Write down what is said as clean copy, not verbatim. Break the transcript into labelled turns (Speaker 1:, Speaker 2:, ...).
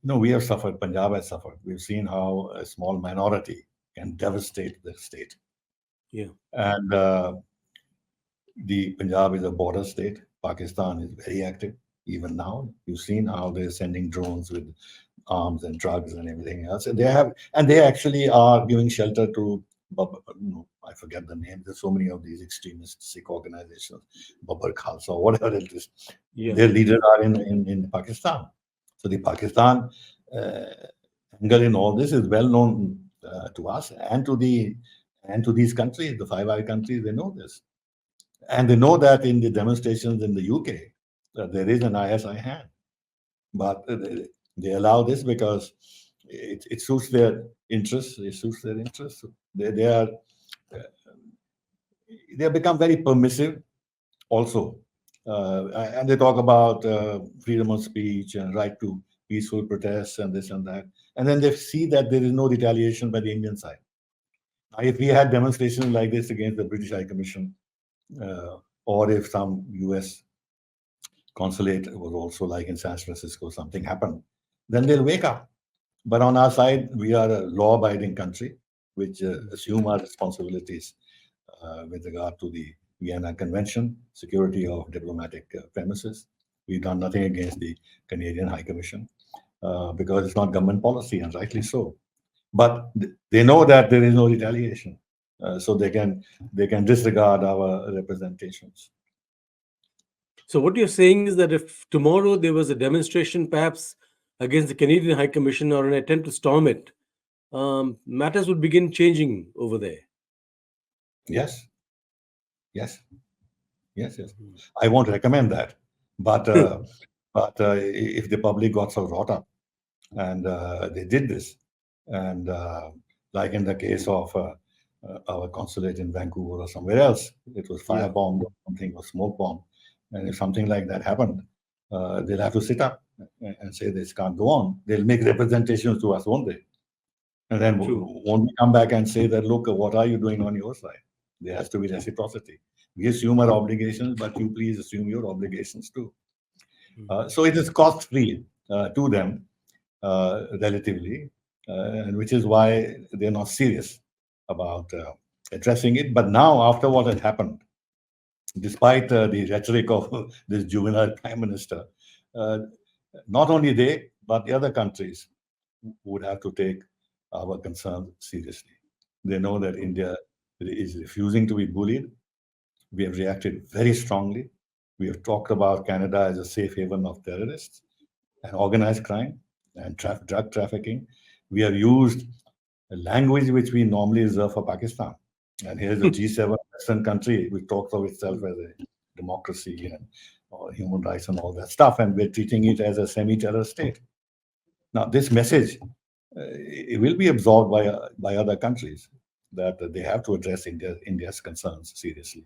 Speaker 1: No, we have suffered. Punjab has suffered. We've seen how a small minority can devastate the state.
Speaker 2: Yeah.
Speaker 1: And the Punjab is a border state. Pakistan is very active. Even now, you've seen how they're sending drones with arms and drugs and everything else. And they actually are giving shelter to, no, I forget the name. There's so many of these extremist Sikh organizations, Babbar Khalsa, or whatever it is.
Speaker 2: Yeah.
Speaker 1: Their leaders are in Pakistan. So the Pakistan uh, angle in all this is well known to us and to these countries, the Five Eye countries. They know this, and they know that in the demonstrations in the UK, there is an ISI hand, but they allow this because it suits their interests. It suits their interests. They are uh, they have become very permissive also, and they talk about freedom of speech and right to peaceful protests and this and that, and then they see that there is no retaliation by the Indian side. Now, if we had demonstrations like this against the British High Commission, uh, or if some US consulate was also like in San Francisco, something happened, then they'll wake up. But on our side, we are a law abiding country, which assume our responsibilities with regard to the Vienna Convention, security of diplomatic premises. We've done nothing against the Canadian High Commission because it's not government policy, and rightly so. But they know that there is no retaliation, so they can disregard our representations.
Speaker 2: So what you're saying is that if tomorrow there was a demonstration, perhaps against the Canadian High Commission or an attempt to storm it, matters would begin changing over there.
Speaker 1: Yes, yes, yes. I won't recommend that, but if the public got so wrought up and they did this, and like in the case of our consulate in Vancouver or somewhere else, it was
Speaker 2: Yeah.
Speaker 1: firebombed or something or smoke bomb, and if something like that happened, they'll have to sit up and say this can't go on. They'll make representations to us, won't they? And then
Speaker 2: True.
Speaker 1: won't we come back and say that, look, what are you doing on your side? There has to be reciprocity. We assume our obligations, but you please assume your obligations too. So it is cost free to them relatively, and which is why they're not serious about addressing it. But now, after what has happened, despite the rhetoric of this juvenile prime minister, uh, not only they, but the other countries would have to take our concerns seriously. They know that India is refusing to be bullied. We have reacted very strongly. We have talked about Canada as a safe haven of terrorists and organized crime and drug trafficking. We have used a language which we normally reserve for Pakistan. And here's a G7 Western country which talks of itself as a democracy and human rights and all that stuff, and we're treating it as a semi-terror state. Now, this message it will be absorbed by other countries that they have to address India's concerns seriously.